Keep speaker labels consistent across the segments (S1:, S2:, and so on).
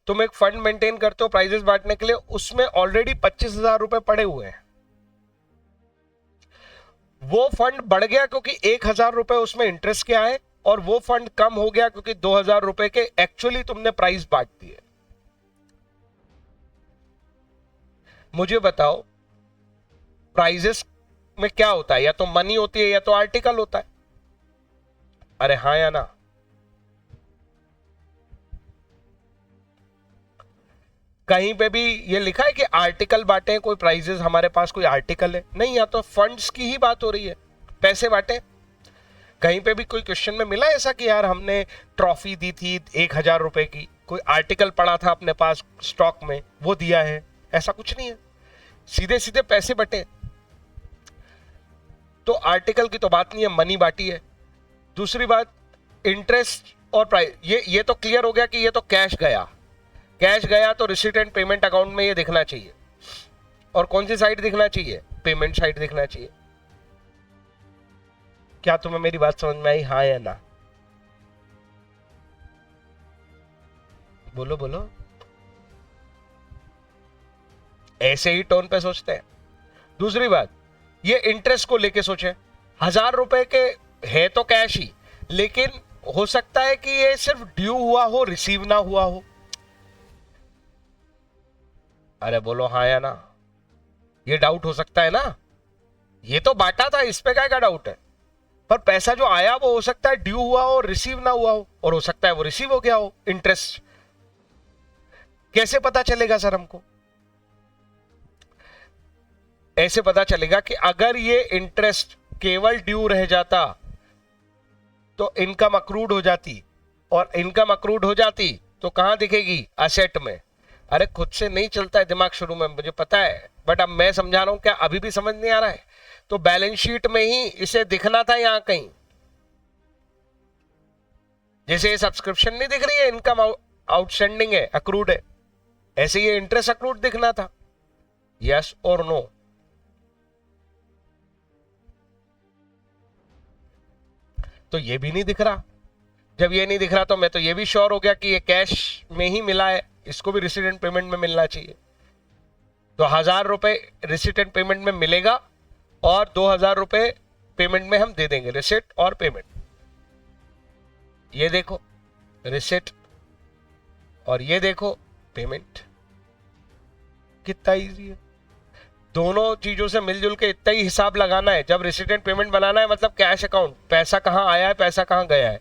S1: तुम एक fund maintain करते हो प्राइजेस बांटने के लिए, उसमें ऑलरेडी 25,000 रुपए पड़े हुए हैं। वो फंड बढ़ गया क्योंकि 1,000 रुपए उसमें इंटरेस्ट के आए, और वो फंड कम हो गया क्योंकि 2,000 रुपए के एक्चुअली तुमने प्राइस बांट दिए। मुझे बताओ प्राइजेस में क्या होता है, या तो मनी होती है या तो आर्टिकल होता है। अरे हाँ या ना? कहीं पे भी ये लिखा है कि आर्टिकल बांटे, कोई प्राइजेस हमारे पास कोई आर्टिकल है नहीं, या तो फंड्स की ही बात हो रही है, पैसे बांटे। कहीं पे भी कोई क्वेश्चन में मिला ऐसा कि यार हमने ट्रॉफी दी थी 1,000 रुपए की, कोई आर्टिकल पड़ा था अपने पास स्टॉक में वो दिया है? ऐसा कुछ नहीं है, सीधे सीधे पैसे बटे। तो आर्टिकल की तो बात नहीं है, मनी बाटी है। दूसरी बात, इंटरेस्ट और प्राइस, ये तो क्लियर हो गया कि ये तो कैश गया। कैश गया तो रिसीट एंड पेमेंट अकाउंट में ये दिखना चाहिए। और कौन सी साइड दिखना चाहिए? पेमेंट साइड दिखना चाहिए। क्या तुम्हें मेरी बात समझ में आई, हाँ या ना? बोलो बोलो। ऐसे ही टोन पे सोचते हैं। दूसरी बात, ये इंटरेस्ट को लेके सोचे। 1,000 रुपए के है तो कैश ही, लेकिन हो सकता है कि ये सिर्फ ड्यू हुआ हो, रिसीव ना हुआ हो। अरे बोलो हाँ या ना? ये डाउट हो सकता है ना? ये तो बांटा था, इस पे क्या का डाउट है? पर पैसा जो आया वो हो सकता है ड्यू हुआ हो, रिसीव ना हुआ हो, और हो सकता है वो रिसीव हो गया हो इंटरेस्ट। कैसे पता चलेगा सर हमको? ऐसे पता चलेगा कि अगर ये इंटरेस्ट केवल ड्यू रह जाता तो इनकम अक्रूड हो जाती, और इनकम अक्रूड हो जाती तो कहां दिखेगी? असेट में। अरे खुद से नहीं चलता है दिमाग शुरू में, मुझे पता है, बट अब मैं समझा रहा हूं, क्या अभी भी समझ नहीं आ रहा है? तो बैलेंस शीट में ही इसे दिखना था यहां कहीं। जैसे ये सब्सक्रिप्शन नहीं दिख रही है, इनकम आउटस्टैंडिंग है, अक्रूड है, ऐसे ये इंटरेस्ट अक्रूड दिखना था। यस और नो? तो ये भी नहीं दिख रहा। जब ये नहीं दिख रहा तो मैं तो ये भी श्योर हो गया कि ये कैश में ही मिला है, इसको भी रिसीट एंड पेमेंट में मिलना चाहिए। तो 1,000 रुपए रिसीट एंड पेमेंट में मिलेगा, और 2,000 रुपए पेमेंट में हम दे देंगे, रिसीट और पेमेंट। ये देखो रिसीट, और ये देखो पेमेंट। कितना इजी है। दोनों चीजों से मिलजुल के इतना ही हिसाब लगाना है। जब रिसीट एंड पेमेंट बनाना है मतलब कैश अकाउंट, पैसा कहां आया है, पैसा कहां गया है,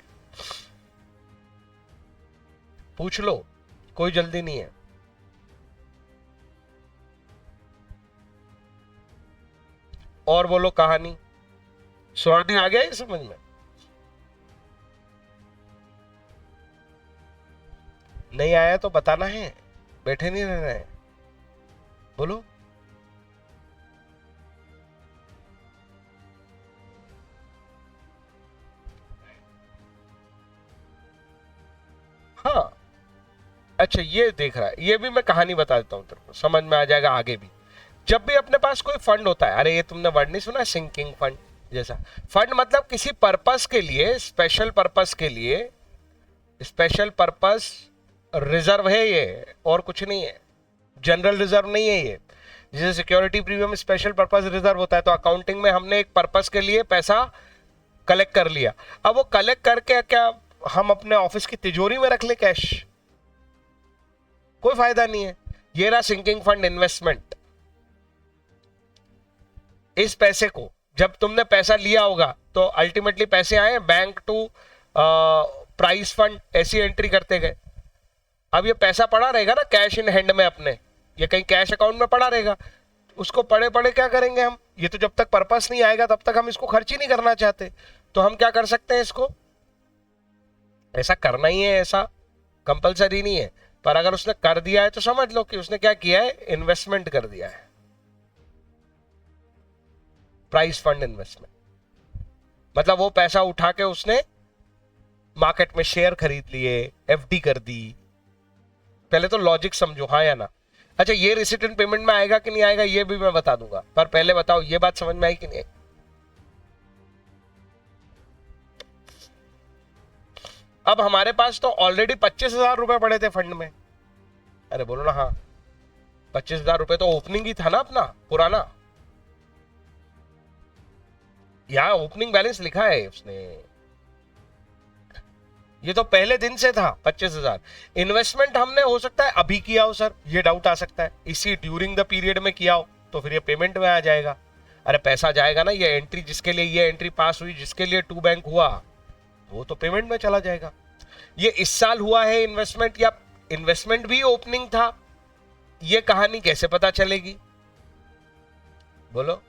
S1: पूछ लो, कोई जल्दी नहीं है। और बोलो कहानी, स्वर्ण आ गया ये समझ में? नहीं आया तो बताना है, बैठे नहीं रहना है, बोलो। हाँ अच्छा, ये देख रहा है, ये भी मैं कहानी बता देता हूं तेरे को, समझ में आ जाएगा आगे भी। जब भी अपने पास कोई फंड होता है, अरे ये तुमने वर्ड नहीं सुना, सिंकिंग फंड जैसा। फंड मतलब किसी पर्पस के लिए, स्पेशल पर्पस के लिए, स्पेशल पर्पस रिजर्व है ये, और कुछ नहीं है। जनरल रिजर्व नहीं है ये। जैसे security premium special purpose reserve होता है, तो अकाउंटिंग में हमने एक पर्पस के लिए पैसा कलेक्ट कर लिया। अब वो कलेक्ट करके क्या हम अपने ऑफिस की तिजोरी में रख ले कैश? कोई फायदा नहीं है। ये रहा सिंकिंग फंड इन्वेस्टमेंट। इस पैसे को जब तुमने पैसा लिया होगा तो अल्टीमेटली पैसे आए बैंक टू प्राइस फंड, ऐसी एंट्री करते गए। अब ये पैसा पड़ा रहेगा ना कैश इन हैंड में अपने, ये कहीं कैश अकाउंट में पड़ा रहेगा। उसको पड़े पड़े क्या करेंगे हम? ये तो जब तक पर्पस नहीं आएगा तब तक हम इसको खर्च ही नहीं करना चाहते। तो हम क्या कर सकते हैं, इसको ऐसा करना ही है, ऐसा कंपलसरी नहीं है, पर अगर उसने कर दिया है तो समझ लो कि उसने क्या किया है, इन्वेस्टमेंट कर दिया है। प्राइस फंड इन्वेस्टमेंट मतलब वो पैसा उठा के उसने मार्केट में शेयर खरीद लिए, एफडी कर दी। पहले तो लॉजिक समझो, हाँ या ना? अच्छा, ये रिसीट एंड पेमेंट में आएगा कि नहीं आएगा ये भी मैं बता दूंगा, पर पहले बताओ ये बात समझ में आई कि नहीं आई? अब हमारे पास तो ऑलरेडी 25,000 रुपए पड़े थे फंड में, अरे बोलो ना हाँ, 25,000 रुपए तो ओपनिंग ही था ना अपना पुराना, यहाँ ओपनिंग बैलेंस लिखा है उसने, ये तो पहले दिन से था 25,000। इन्वेस्टमेंट हमने हो सकता है अभी किया हो सर, ये डाउट आ सकता है, इसी ड्यूरिंग द पीरियड में किया हो तो फिर ये पेमेंट में आ जाएगा। अरे पैसा जाएगा ना, ये एंट्री जिसके लिए ये एंट्री पास हुई, जिसके लिए टू बैंक हुआ, वो तो पेमेंट में चला जाएगा। ये इस साल हुआ है इन्वेस्टमेंट या इन्वेस्टमेंट भी ओपनिंग था, ये कहानी कैसे पता चलेगी बोलो?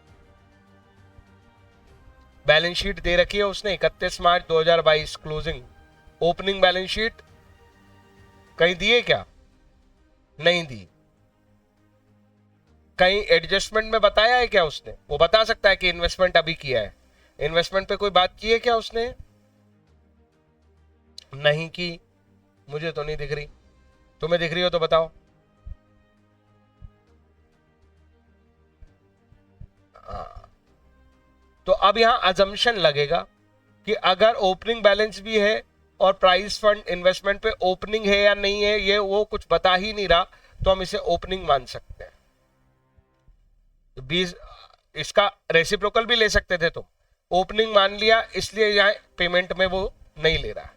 S1: बैलेंस शीट दे रखी है उसने 31 मार्च 2022 क्लोजिंग, ओपनिंग बैलेंस शीट कहीं दी है क्या? नहीं दी। कहीं एडजस्टमेंट में बताया है क्या उसने? वो बता सकता है कि इन्वेस्टमेंट अभी किया है, इन्वेस्टमेंट पे कोई बात की है क्या उसने? नहीं की, मुझे तो नहीं दिख रही, तुम्हें दिख रही हो तो बताओ। तो अब यहां अजम्पशन लगेगा कि अगर ओपनिंग बैलेंस भी है और प्राइस फंड इन्वेस्टमेंट पे ओपनिंग है या नहीं है, ये वो कुछ बता ही नहीं रहा, तो हम इसे ओपनिंग मान सकते हैं। तो 20 इसका रेसिप्रोकल भी ले सकते थे, तो ओपनिंग मान लिया इसलिए यहां पेमेंट में वो नहीं ले रहा।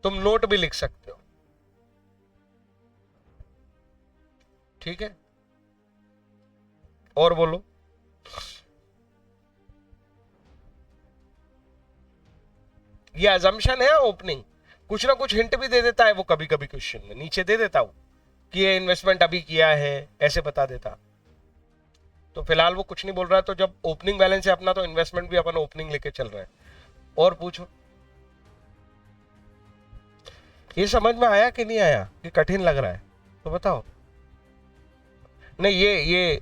S1: तुम नोट भी लिख सकते हो, ठीक है? और बोलो। ये अजम्पशन है ओपनिंग, कुछ ना कुछ हिंट भी दे देता है वो, कभी कभी क्वेश्चन में नीचे दे देता हूं कि ये इन्वेस्टमेंट अभी किया है, ऐसे बता देता। तो फिलहाल वो कुछ नहीं बोल रहा है, तो जब ओपनिंग बैलेंस है अपना तो इन्वेस्टमेंट भी अपन ओपनिंग लेके चल रहे हैं। और पूछो, ये समझ में आया कि नहीं आया, कि कठिन लग रहा है तो बताओ। नहीं, ये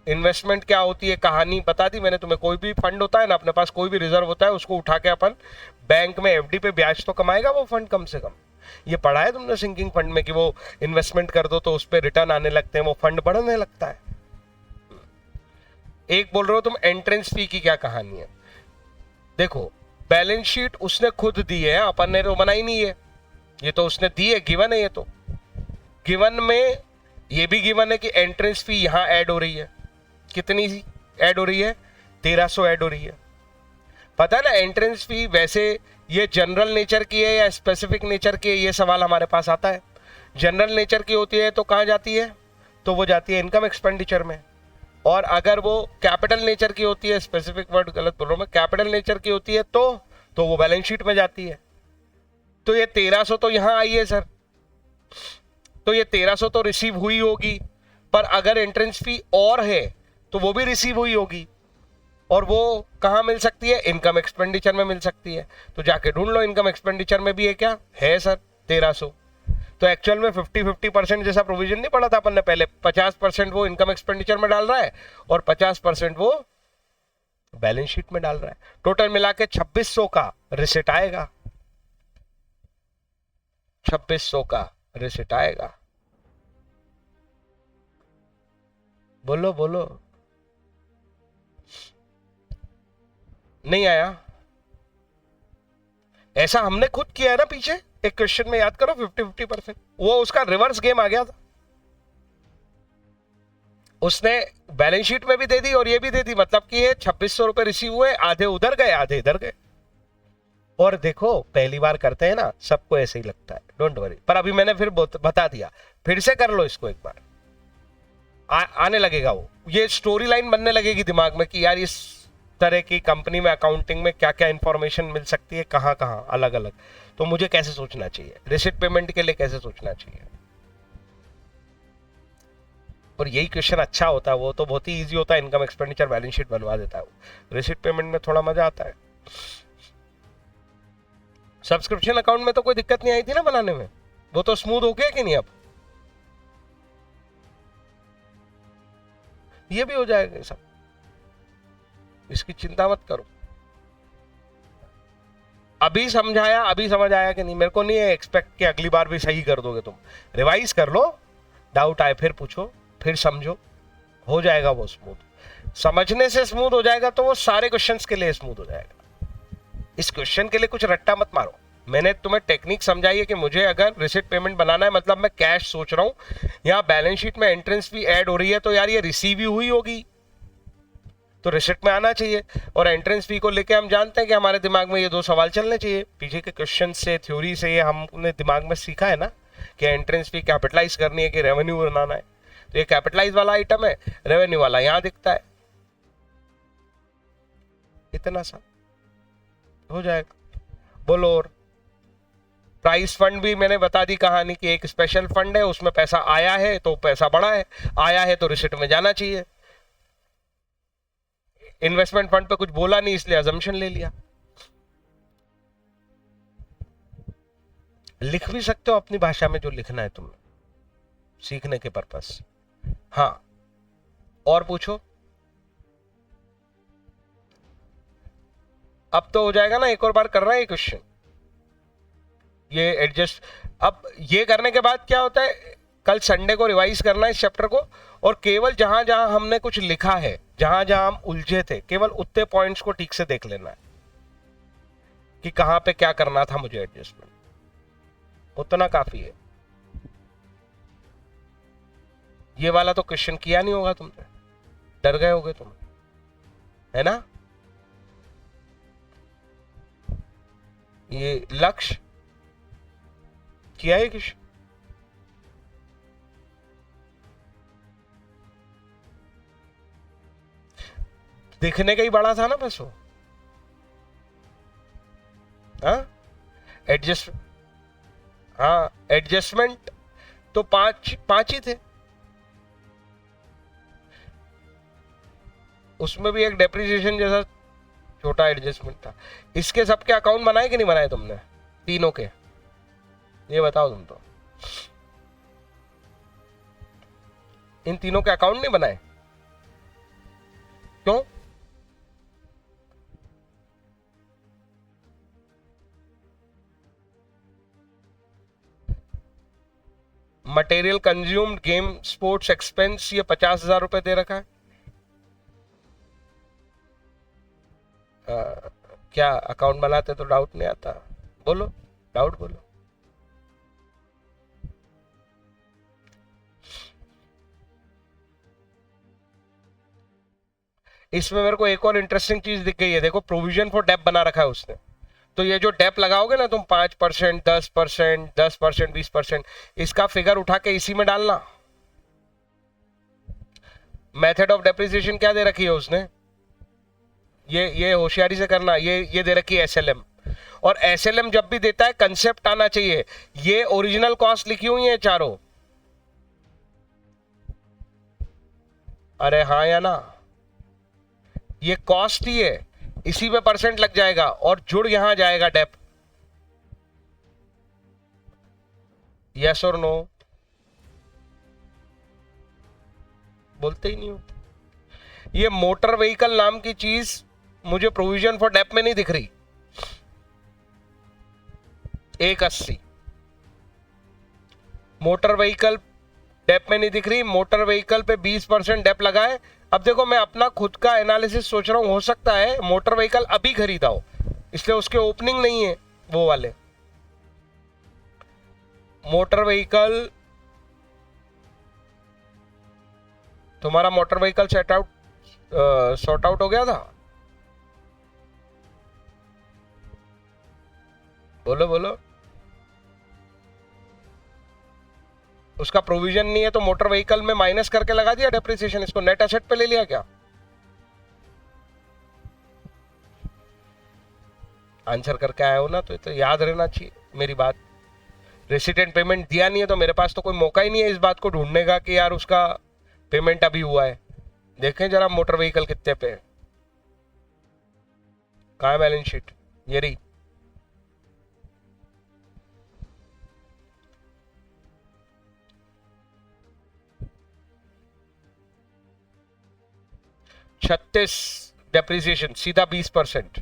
S1: इन्वेस्टमेंट क्या होती है कहानी बता दी मैंने तुम्हें। कोई भी फंड होता है ना, अपने पास कोई भी रिजर्व होता है, उसको उठा के अपन बैंक में एफडी पे ब्याज तो कमाएगा वो फंड कम से कम। ये पढ़ा है तुमने सिंकिंग फंड में कि वो इन्वेस्टमेंट कर दो तो उस पर रिटर्न आने लगते हैं, वो फंड बढ़ने लगता है। एक बोल रहे हो तुम एंट्रेंस फी की क्या कहानी है? देखो, बैलेंस शीट उसने खुद दी है, अपन ने तो बनाई नहीं है, ये तो उसने दी है, गिवन है। ये तो गिवन में ये भी गिवन है कि एंट्रेंस फी यहां ऐड हो रही है। कितनी ऐड हो रही है? 1300 ऐड हो रही है। पता है ना एंट्रेंस फी वैसे ये जनरल नेचर की है या स्पेसिफिक नेचर की है, ये सवाल हमारे पास आता है। जनरल नेचर की होती है तो कहां जाती है? तो वो जाती है इनकम एक्सपेंडिचर में। और अगर वो कैपिटल नेचर की होती है, स्पेसिफिक वर्ड गलत बोल रहा हूं मैं, कैपिटल नेचर की होती है तो वो बैलेंस शीट में जाती है। तो ये 1300 तो यहां आई है सर, तो ये 1300 तो रिसीव हुई होगी, पर अगर एंट्रेंस फी और है तो वो भी रिसीव हुई होगी, और वो कहां मिल सकती है? इनकम एक्सपेंडिचर में मिल सकती है। तो जाके ढूंढ लो इनकम एक्सपेंडिचर में भी है क्या? है सर 1300। तो एक्चुअल में 50-50% जैसा प्रोविजन नहीं पड़ा था अपन ने पहले, 50% वो इनकम एक्सपेंडिचर में डाल रहा है और 50% वो बैलेंस शीट में डाल रहा है। टोटल मिला के 2600 का रिसिट आएगा, 2600 का रिसिट आएगा। बोलो बोलो, नहीं आया? ऐसा हमने खुद किया है ना पीछे, एक क्वेश्चन में याद करो 50-50%, वो उसका रिवर्स गेम आ गया था। उसने बैलेंस शीट में भी दे दी और ये भी दे दी, मतलब कि ये 2600 रुपए रिसीव हुए, आधे उधर गए आधे इधर गए। और देखो पहली बार करते हैं ना, सबको ऐसे ही लगता है, डोंट वरी। पर अभी मैंने फिर बता दिया, फिर से कर लो इसको एक बार, आने लगेगा वो, ये स्टोरी लाइन बनने लगेगी दिमाग में कि यार इस तरह की कंपनी में अकाउंटिंग में क्या क्या इंफॉर्मेशन मिल सकती है, कहां कहां अलग अलग, तो मुझे कैसे सोचना चाहिए, रिसिट पेमेंट के लिए कैसे सोचना चाहिए। और यही क्वेश्चन अच्छा होता है, वो तो बहुत ही इजी होता है, इनकम एक्सपेंडिचर बैलेंस शीट बनवा देता है वो। रिसिट पेमेंट में थोड़ा मजा आता है। सब्सक्रिप्शन अकाउंट में तो कोई दिक्कत नहीं आई थी ना बनाने में, वो तो स्मूथ हो गया कि नहीं? अब ये भी हो जाएगा सब, इसकी चिंता मत करो। अभी समझाया, अभी समझ आया कि नहीं? मेरे को नहीं एक्सपेक्ट कि अगली बार भी सही कर दोगे तुम, रिवाइज कर लो, डाउट आए फिर पूछो, फिर समझो, हो जाएगा वो स्मूथ। समझने से स्मूथ हो जाएगा तो वो सारे क्वेश्चंस के लिए स्मूथ हो जाएगा। इस क्वेश्चन के लिए कुछ रट्टा मत मारो, मैंने तुम्हें टेक्निक समझाई है कि मुझे अगर रिसिट पेमेंट बनाना है, मतलब मैं कैश सोच रहा हूं, यहाँ बैलेंस शीट में एंट्रेंस फी ऐड हो रही है, तो यार ये रिसीव ही हुई होगी तो रिसिट में आना चाहिए। और एंट्रेंस फी को लेके हम जानते हैं कि हमारे दिमाग में ये दो सवाल चलने चाहिए। पीछे के क्वेश्चन से, थ्योरी से ये हमने दिमाग में सीखा है ना कि एंट्रेंस फी कैपिटलाइज करनी है कि रेवेन्यू बनाना है। तो ये कैपिटलाइज वाला आइटम है, रेवेन्यू वाला यहां दिखता है। इतना सा हो जाएगा। बोलो। और प्राइस फंड भी मैंने बता दी कहानी कि एक स्पेशल फंड है, उसमें पैसा आया है तो पैसा बढ़ा है, आया है तो रिसिट में जाना चाहिए। इन्वेस्टमेंट फंड पे कुछ बोला नहीं इसलिए अजम्पशन ले लिया। लिख भी सकते हो अपनी भाषा में जो लिखना है तुम्हें, सीखने के पर्पस। हाँ, और पूछो। अब तो हो जाएगा ना, एक और बार कर रहा है ये क्वेश्चन, ये एडजस्ट। अब ये करने के बाद क्या होता है, कल संडे को रिवाइज करना है इस चैप्टर को, और केवल जहां जहां हमने कुछ लिखा है, जहां जहां हम उलझे थे, केवल उतने पॉइंट्स को ठीक से देख लेना है कि कहां पे क्या करना था मुझे एडजस्टमेंट, उतना काफी है। ये वाला तो क्वेश्चन किया नहीं होगा तुमने, डर गए होगे तुम, है ना। ये लक्ष्य किया है क्वेश्चन, दिखने का ही बड़ा था ना बस वो। हाँ एडजस्ट, हाँ एडजस्टमेंट तो पांच ही थे, उसमें भी एक डेप्रिसिएशन जैसा छोटा एडजस्टमेंट था। इसके सबके अकाउंट बनाए कि नहीं बनाए तुमने, तीनों के, ये बताओ तुम तो। इन तीनों के अकाउंट नहीं बनाए, क्यों? Material consumed, game sports expense, ये 50,000 रुपए दे रखा है। क्या अकाउंट बनाते तो डाउट नहीं आता? बोलो, डाउट बोलो। इसमें मेरे को एक और इंटरेस्टिंग चीज दिख गई है, देखो प्रोविजन फॉर डेप बना रखा है उसने। तो ये जो डेप लगाओगे ना तुम, 5%, 10%, 10%, 20%, इसका फिगर उठा के इसी में डालना। मेथड ऑफ डेप्रिसिएशन क्या दे रखी है उसने, ये होशियारी से करना। ये दे रखी है एसएलएम, और एसएलएम जब भी देता है कंसेप्ट आना चाहिए। ये ओरिजिनल कॉस्ट लिखी हुई है चारों, अरे हाँ या ना, ये कॉस्ट ही है, इसी पे परसेंट लग जाएगा और जुड़ यहां जाएगा डेप। यस और नो? बोलते ही नहीं हो। ये मोटर व्हीकल नाम की चीज मुझे प्रोविजन फॉर डेप में नहीं दिख रही। 180 मोटर व्हीकल डेप में नहीं दिख रही, मोटर व्हीकल पे 20% डेप लगा है। अब देखो मैं अपना खुद का एनालिसिस सोच रहा हूं, हो सकता है मोटर व्हीकल अभी खरीदा हो, इसलिए उसके ओपनिंग नहीं है वो वाले। मोटर व्हीकल, तुम्हारा motor vehicle set out, sort out हो गया था? बोलो बोलो। उसका प्रोविजन नहीं है तो मोटर व्हीकल में माइनस करके लगा दिया डेप्रिसिएशन, इसको नेट एसेट पे ले लिया क्या? आंसर करके आए हो ना, तो याद रहना चाहिए मेरी बात। रेसिडेंट पेमेंट दिया नहीं है तो मेरे पास तो कोई मौका ही नहीं है इस बात को ढूंढने का कि यार उसका पेमेंट अभी हुआ है। देखें जरा मोटर व्हीकल कितने पे, कहाँ है बैलेंस शीट, ये रही। छत्तीस डेप्रिसिएशन, सीधा 20%।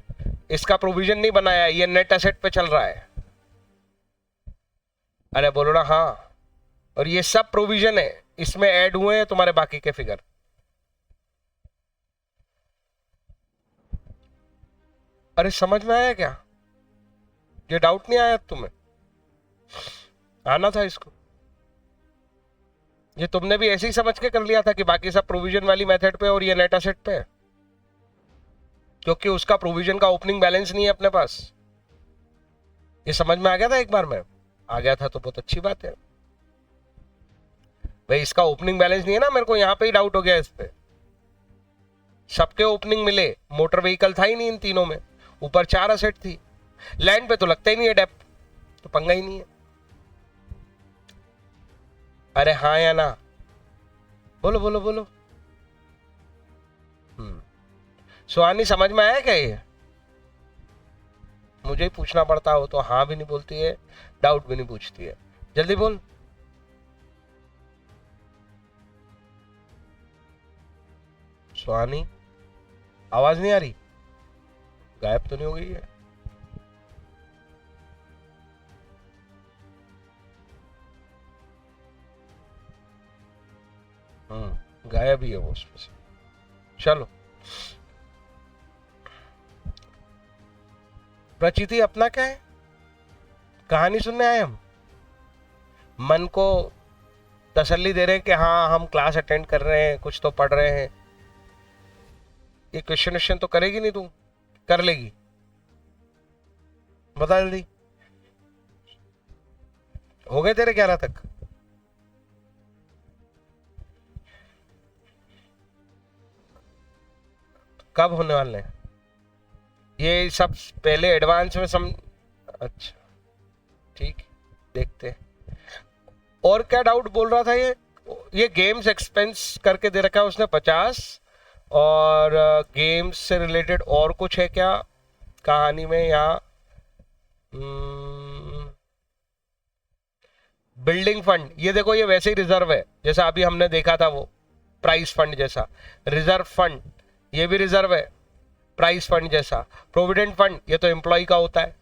S1: इसका प्रोविजन नहीं बनाया, ये नेट एसेट पे चल रहा है। अरे बोलो ना हाँ। और ये सब प्रोविजन है, इसमें ऐड हुए हैं तुम्हारे बाकी के फिगर। अरे समझ में आया क्या? ये डाउट नहीं आया तुम्हें? आना था इसको। ये तुमने भी ऐसे ही समझ के कर लिया था कि बाकी सब प्रोविजन वाली मेथड पे और ये नेट एसेट पे है, क्योंकि उसका प्रोविजन का ओपनिंग बैलेंस नहीं है अपने पास। ये समझ में आ गया था एक बार में? आ गया था तो बहुत अच्छी बात है भाई। इसका ओपनिंग बैलेंस नहीं है ना, मेरे को यहां पे ही डाउट हो गया इस पे। सबके ओपनिंग मिले, मोटर व्हीकल था ही नहीं इन तीनों में, ऊपर 4 असेट थी, लैंड पे तो लगता ही नहीं है डेप्थ, तो पंगा ही नहीं है। अरे हाँ या ना, बोलो बोलो बोलो। सुहानी समझ में आया क्या ये? मुझे ही पूछना पड़ता हो तो हाँ भी नहीं बोलती है, डाउट भी नहीं पूछती है। जल्दी बोल। सुहानी आवाज नहीं आ रही? गायब तो नहीं हो गई है? गायब ही है वो उसमें से। चलो प्रचिति, अपना क्या है? कहानी सुनने आए हम, मन को तसल्ली दे रहे हैं कि हाँ हम क्लास अटेंड कर रहे हैं, कुछ तो पढ़ रहे हैं। ये क्वेश्चन तो करेगी नहीं तू? कर लेगी? बता जल्दी। हो गए तेरे 11 तक? कब होने वाले हैं ये सब? पहले एडवांस में अच्छा ठीक, देखते हैं। और क्या डाउट बोल रहा था ये गेम्स एक्सपेंस करके दे रखा है उसने 50, और गेम्स से रिलेटेड और कुछ है क्या कहानी में? यहाँ बिल्डिंग फंड, ये देखो ये वैसे ही रिजर्व है जैसा अभी हमने देखा था, वो प्राइस फंड जैसा। रिजर्व फंड ये भी रिजर्व है, प्राइस फंड जैसा। प्रोविडेंट फंड ये तो एम्प्लॉय का होता है।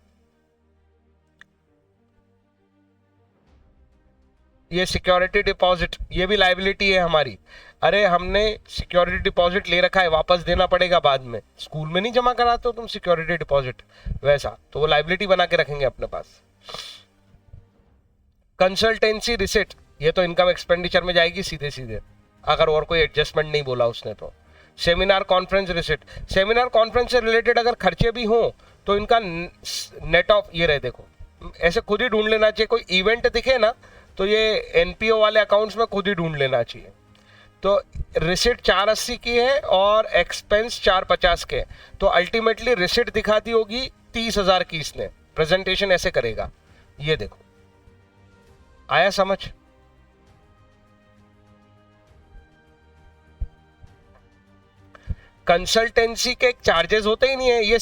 S1: ये सिक्योरिटी डिपॉजिट ये भी लाइबिलिटी है हमारी। अरे हमने सिक्योरिटी डिपॉजिट ले रखा है, वापस देना पड़ेगा बाद में। स्कूल में नहीं जमा कराते हो तुम सिक्योरिटी डिपॉजिट, वैसा तो वो लाइबिलिटी बना के रखेंगे अपने पास। कंसल्टेंसी रिसिट ये तो इनकम एक्सपेंडिचर में जाएगी सीधे सीधे, अगर और कोई एडजस्टमेंट नहीं बोला उसने तो। Seminar conference receipt, seminar conference से रिलेटेड अगर खर्चे भी हों तो इनका नेट ऑफ ये रहे। देखो ऐसे खुद ही ढूंढ लेना चाहिए, कोई इवेंट दिखे ना तो ये एनपीओ वाले अकाउंट्स में खुद ही ढूंढ लेना चाहिए। तो रिसिट 480 की है और एक्सपेंस 450 के, तो अल्टीमेटली रिसिट दिखाती होगी 30,000 की। इसने प्रेजेंटेशन ऐसे करेगा, ये देखो। आया समझ? कंसल्टेंसी के चार्जेस होते ही नहीं है ये।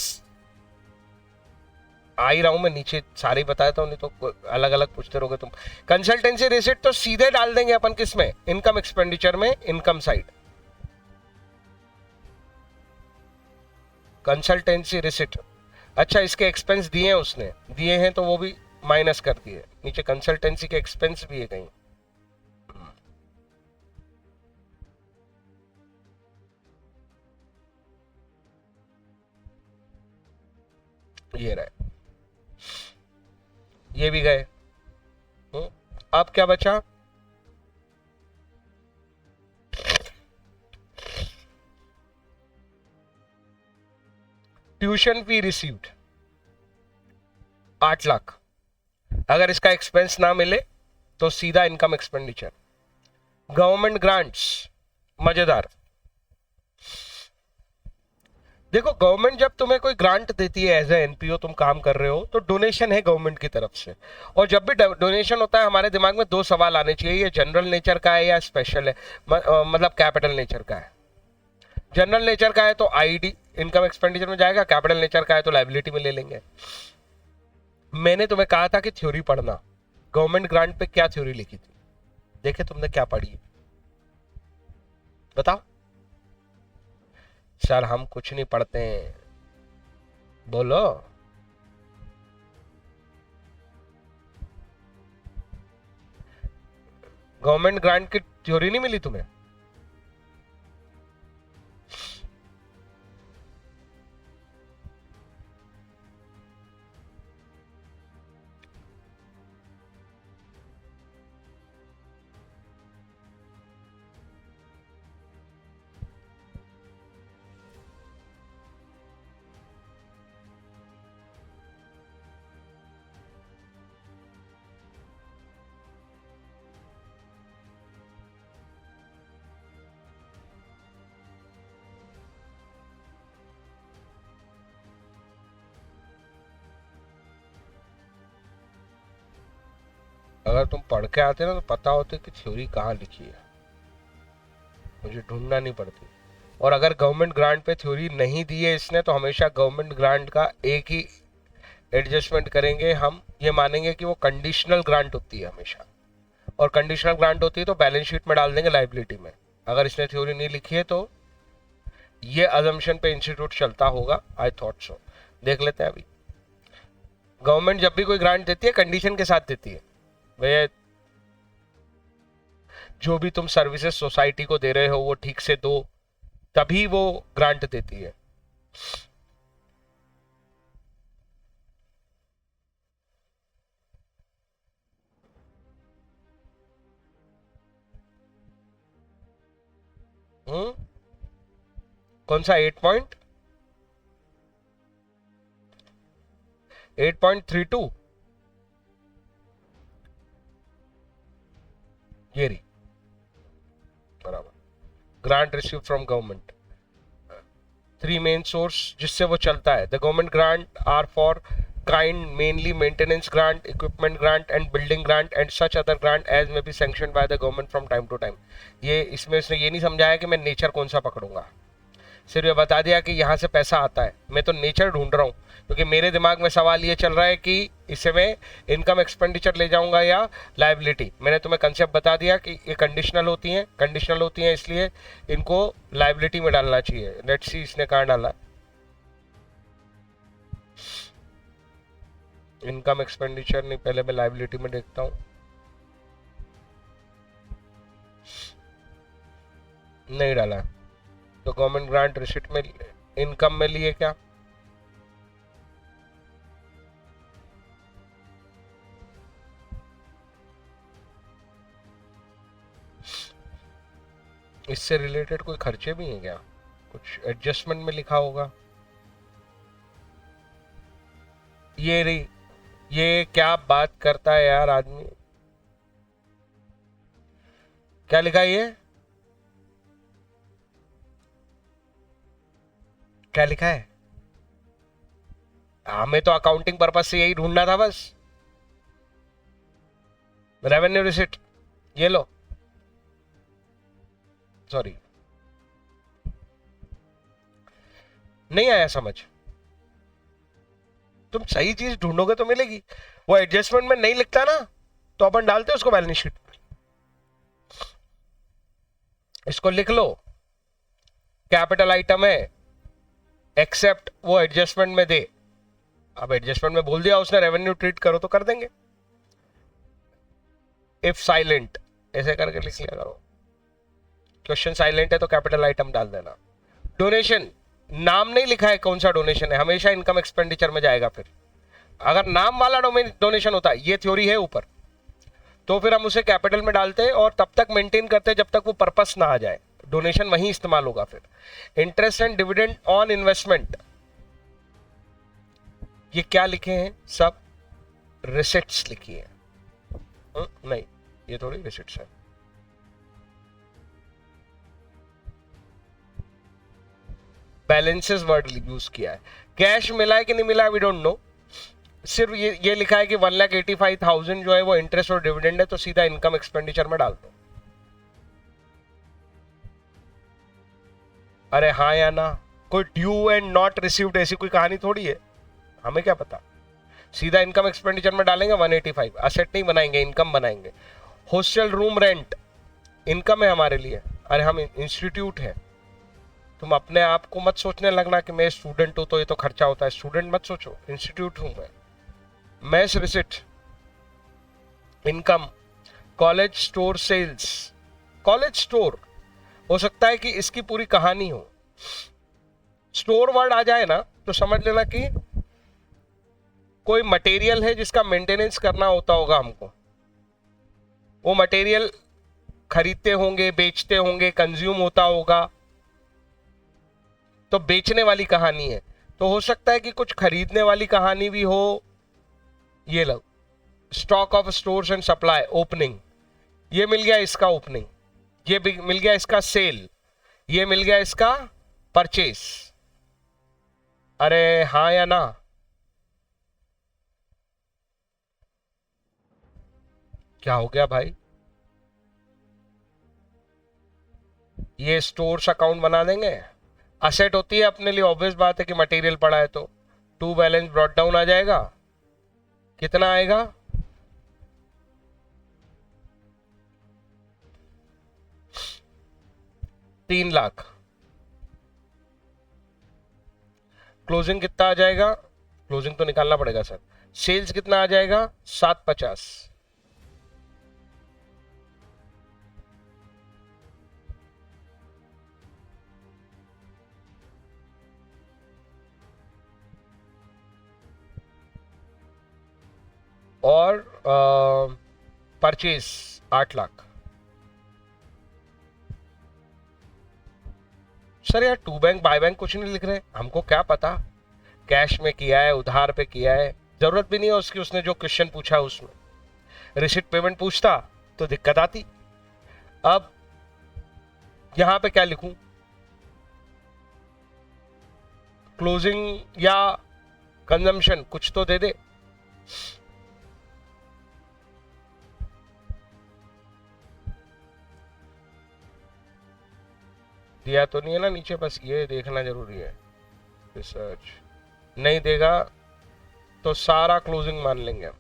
S1: आ ही रहा हूं मैं नीचे, सारे ही बताया था, नहीं तो अलग अलग पूछते रहोगे तुम। कंसल्टेंसी रिसिट तो सीधे डाल देंगे अपन किस में? इनकम एक्सपेंडिचर में, इनकम साइड। कंसल्टेंसी रिसिट, अच्छा इसके एक्सपेंस दिए हैं उसने, दिए हैं तो वो भी माइनस कर दिए। नीचे कंसल्टेंसी के एक्सपेंस भी है कहीं। ये रहे, ये भी गए। अब क्या बचा? Tuition fee received 8 lakh. अगर इसका एक्सपेंस ना मिले तो सीधा इनकम एक्सपेंडिचर। गवर्नमेंट ग्रांट्स, मजेदार। देखो गवर्नमेंट जब तुम्हें कोई ग्रांट देती है एज ए एनपीओ, तुम काम कर रहे हो तो डोनेशन है गवर्नमेंट की तरफ से। और जब भी डोनेशन होता है हमारे दिमाग में 2 सवाल आने चाहिए, ये जनरल नेचर का है या स्पेशल है, मतलब कैपिटल नेचर का है। जनरल नेचर का है तो आईडी इनकम एक्सपेंडिचर में जाएगा, कैपिटल नेचर का है तो लाइबिलिटी में ले लेंगे। मैंने तुम्हें कहा था कि थ्योरी पढ़ना, गवर्नमेंट ग्रांट पे क्या थ्योरी लिखी थी? देखे तुमने क्या पढ़ी? बताओ। सर हम कुछ नहीं पढ़ते हैं, बोलो। गवर्नमेंट ग्रांट की थ्योरी नहीं मिली तुम्हें? अगर तुम पढ़ के आते ना तो पता होते कि थ्योरी कहाँ लिखी है, मुझे ढूंढना नहीं पड़ती। और अगर गवर्नमेंट ग्रांट पे थ्योरी नहीं दी है इसने तो हमेशा गवर्नमेंट ग्रांट का एक ही एडजस्टमेंट करेंगे, हम ये मानेंगे कि वो कंडीशनल ग्रांट होती है हमेशा, और कंडीशनल ग्रांट होती है तो बैलेंस शीट में डाल देंगे लाइबिलिटी में। अगर इसने थ्योरी नहीं लिखी है तो ये अजम्पशन पे इंस्टीट्यूट चलता होगा, आई थॉट सो। देख लेते हैं। अभी गवर्नमेंट जब भी कोई ग्रांट देती है कंडीशन के साथ देती है, भैया जो भी तुम सर्विसेज सोसाइटी को दे रहे हो वो ठीक से दो, तभी वो ग्रांट देती है। कौन सा 8.32 ये रही बराबर, grant receive from government. 3 main source जिससे वो चलता है। The government grant are four kind mainly maintenance grant, equipment grant and building grant and such other grant as may be sanctioned by the government from time to time. ये इसमें उसने ये नहीं समझाया कि मैं नेचर कौन सा पकड़ूंगा, सिर्फ ये बता दिया कि यहाँ से पैसा आता है, मैं तो नेचर ढूंढ रहा हूँ। क्योंकि मेरे दिमाग में सवाल ये चल रहा है कि इसे मैं इनकम एक्सपेंडिचर ले जाऊंगा या लाइबिलिटी। मैंने तुम्हें कंसेप्ट बता दिया कि ये कंडीशनल होती हैं इसलिए इनको लाइबिलिटी में डालना चाहिए। लेट्स सी इसने कहाँ डाला। इनकम एक्सपेंडिचर नहीं, पहले मैं लाइबिलिटी में देखता हूँ। नहीं डाला, तो गवर्नमेंट ग्रांट रिसिट में इनकम में लिए क्या? इससे रिलेटेड कोई खर्चे भी हैं क्या? कुछ एडजस्टमेंट में लिखा होगा। ये रही, ये क्या बात करता है यार आदमी, क्या लिखा है ये, क्या लिखा है? हमें तो अकाउंटिंग पर्पज से यही ढूंढना था बस। रेवेन्यू रिसिट ये लो, सॉरी नहीं आया समझ। तुम सही चीज ढूंढोगे तो मिलेगी। वो एडजस्टमेंट में नहीं लिखता ना तो अपन डालते उसको बैलेंस शीट। इसको लिख लो, कैपिटल आइटम है एक्सेप्ट वो एडजस्टमेंट में दे। अब एडजस्टमेंट में बोल दिया उसने रेवेन्यू ट्रीट करो तो कर देंगे। इफ साइलेंट ऐसे करके लिख लिया करो। क्वेश्चन साइलेंट है तो कैपिटल आइटम डाल देना। डोनेशन, नाम नहीं लिखा है कौन सा डोनेशन है, हमेशा इनकम एक्सपेंडिचर में जाएगा। फिर अगर नाम वाला डोनेशन होता है, ये थ्योरी है ऊपर, तो फिर हम उसे कैपिटल में डालते हैं और तब तक मेंटेन करते हैं जब तक वो पर्पस ना आ जाए। डोनेशन वहीं इस्तेमाल होगा। फिर interest and dividend on investment, ये क्या लिखे हैं सब? रिसिट्स लिखी है। नहीं, ये थोड़ी रिसिट्स है। बैलेंसेस वर्ड यूज किया है। कैश मिला है कि नहीं मिला वी डोंट नो। सिर्फ ये लिखा है कि 1,85,000 जो है वो इंटरेस्ट और डिविडेंड है, तो सीधा इनकम एक्सपेंडिचर में डाल दो। अरे हाँ या ना, कोई ड्यू एंड नॉट रिसीव्ड ऐसी कोई कहानी थोड़ी है, हमें क्या पता। सीधा इनकम एक्सपेंडिचर में डालेंगे 185। असेट नहीं बनाएंगे, इनकम बनाएंगे। हॉस्टल रूम रेंट इनकम है हमारे लिए। अरे हम इंस्टीट्यूट है, तुम अपने आप को मत सोचने लगना कि मैं स्टूडेंट हूं तो ये तो खर्चा होता है। स्टूडेंट मत सोचो, इंस्टीट्यूट हूं मैं। Mess receipt income. College store sales, college store हो सकता है कि इसकी पूरी कहानी हो। स्टोर वर्ड आ जाए ना तो समझ लेना कि कोई मटेरियल है जिसका मेंटेनेंस करना होता होगा हमको। वो मटेरियल खरीदते होंगे, बेचते होंगे, कंज्यूम होता होगा, तो बेचने वाली कहानी है। तो हो सकता है कि कुछ खरीदने वाली कहानी भी हो। ये लो, stock of stores and supply opening, ये मिल गया इसका ओपनिंग, ये मिल गया इसका सेल, ये मिल गया इसका परचेस। अरे हाँ या ना? क्या हो गया भाई? ये स्टोर्स अकाउंट बना देंगे, असेट होती है अपने लिए, ऑब्वियस बात है कि मटेरियल पड़ा है तो टू बैलेंस ब्रॉट डाउन आ जाएगा। कितना आएगा? 3 लाख। क्लोजिंग कितना आ जाएगा? क्लोजिंग तो निकालना पड़ेगा सर। सेल्स कितना आ जाएगा? 750। और परचेज 8 लाख। सर यार टू बैंक बाय बैंक कुछ नहीं लिख रहे, हमको क्या पता कैश में किया है उधार पे किया है, जरूरत भी नहीं है उसकी। उसने जो क्वेश्चन पूछा उसमें रिसिट पेमेंट पूछता तो दिक्कत आती। अब यहां पे क्या लिखूं? क्लोजिंग या कंजम्पशन कुछ तो दे दे। दिया तो नहीं है ना नीचे, बस ये देखना जरूरी है। रिसर्च नहीं देगा तो सारा क्लोजिंग मान लेंगे हम।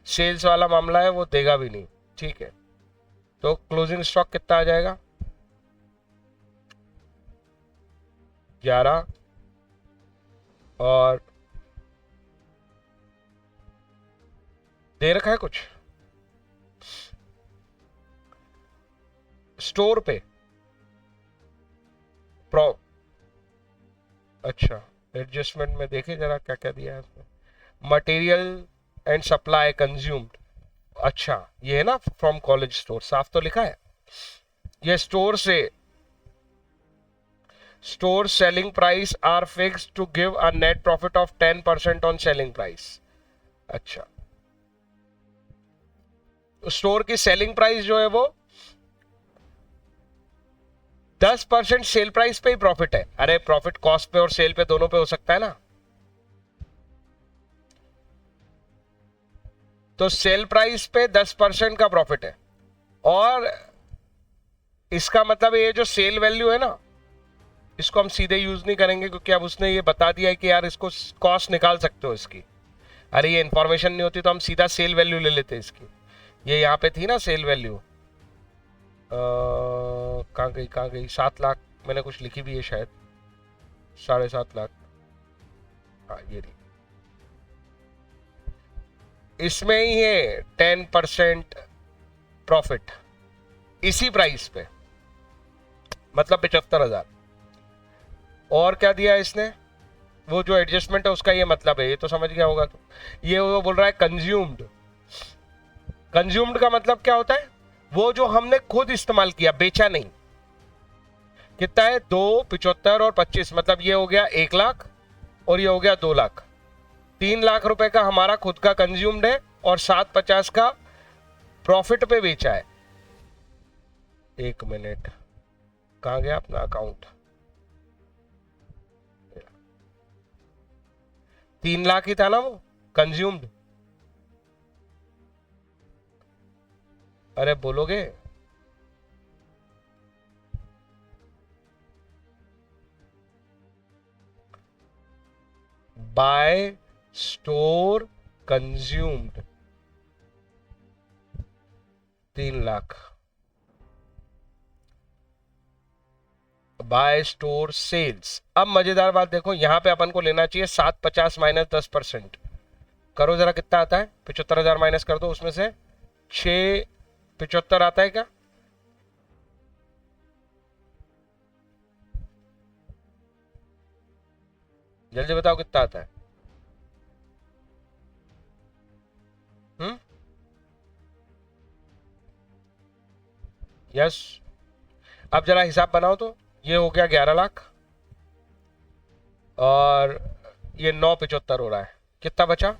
S1: सेल्स वाला मामला है वो देगा भी नहीं, ठीक है। तो क्लोजिंग स्टॉक कितना आ जाएगा? 11 और दे रखा है कुछ स्टोर पे प्रो। अच्छा एडजस्टमेंट में देखे जरा क्या क्या दिया है उसमें। मटेरियल एंड सप्लाई कंज्यूम्ड, अच्छा ये है ना फ्रॉम कॉलेज स्टोर, साफ तो लिखा है। ये स्टोर से store selling price are fixed to give a net profit of 10% on selling price. अच्छा स्टोर की सेलिंग प्राइस जो है वो 10% सेल प्राइस पे ही प्रॉफिट है। अरे प्रॉफिट कॉस्ट पे और सेल पे दोनों पे हो सकता है ना। तो सेल प्राइस पे 10% का प्रॉफिट है, और इसका मतलब ये जो सेल वैल्यू है ना इसको हम सीधे यूज नहीं करेंगे, क्योंकि अब उसने ये बता दिया है कि यार इसको कॉस्ट निकाल सकते हो इसकी। अरे ये इंफॉर्मेशन नहीं होती तो हम सीधा सेल वैल्यू ले लेते इसकी। ये यहाँ पे थी ना सेल वैल्यू, कहाँ गई कहाँ गई? 7 लाख मैंने कुछ लिखी भी है शायद, 7.5 लाख। हाँ ये रही, इसमें ही है 10% प्रॉफिट इसी प्राइस पे, मतलब 75,000। और क्या दिया है इसने? वो जो एडजस्टमेंट है उसका ये मतलब है, ये तो समझ गया होगा। तो ये वो बोल रहा है कंज्यूम्ड। कंज्यूम्ड का मतलब क्या होता है? वो जो हमने खुद इस्तेमाल किया, बेचा नहीं। कितना है? 2, 75 और 25, मतलब ये हो गया 1 लाख और ये हो गया 2 लाख। 3 लाख रुपए का हमारा खुद का कंज्यूम्ड है और 750 का प्रॉफिट पे बेचा है। 1 मिनट, कहां गया अपना अकाउंट? 3 लाख ही था ना वो कंज्यूम्ड। अरे बोलोगे? By store consumed 3 lakh, by store sales. अब मजेदार बात देखो, यहां पे अपन को लेना चाहिए 750 माइनस 10%। करो जरा कितना आता है? 75,000 माइनस कर दो उसमें से 675 आता है क्या? जल्दी बताओ कितना आता है? हम्म, यस। अब जरा हिसाब बनाओ तो ये हो गया 11 लाख और ये 975 हो रहा है। कितना बचा?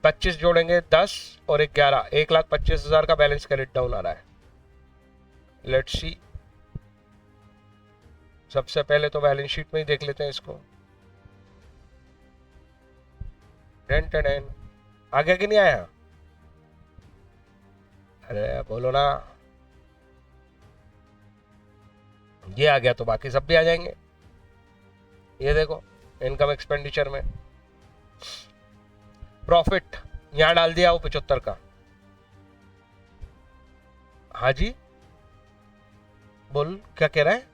S1: 25 जोड़ेंगे 10 और 11, 1,25,000 का बैलेंस क्रेडिट डाउन आ रहा है। लेट्स सी, सबसे पहले तो बैलेंस शीट में ही देख लेते हैं इसको। टेन टेन आ गया कि नहीं आया? अरे बोलो ना, ये आ गया तो बाकी सब भी आ जाएंगे। ये देखो इनकम एक्सपेंडिचर में प्रॉफिट यहां डाल दिया वो 75 का। हाँ जी, बोल क्या कह रहा है?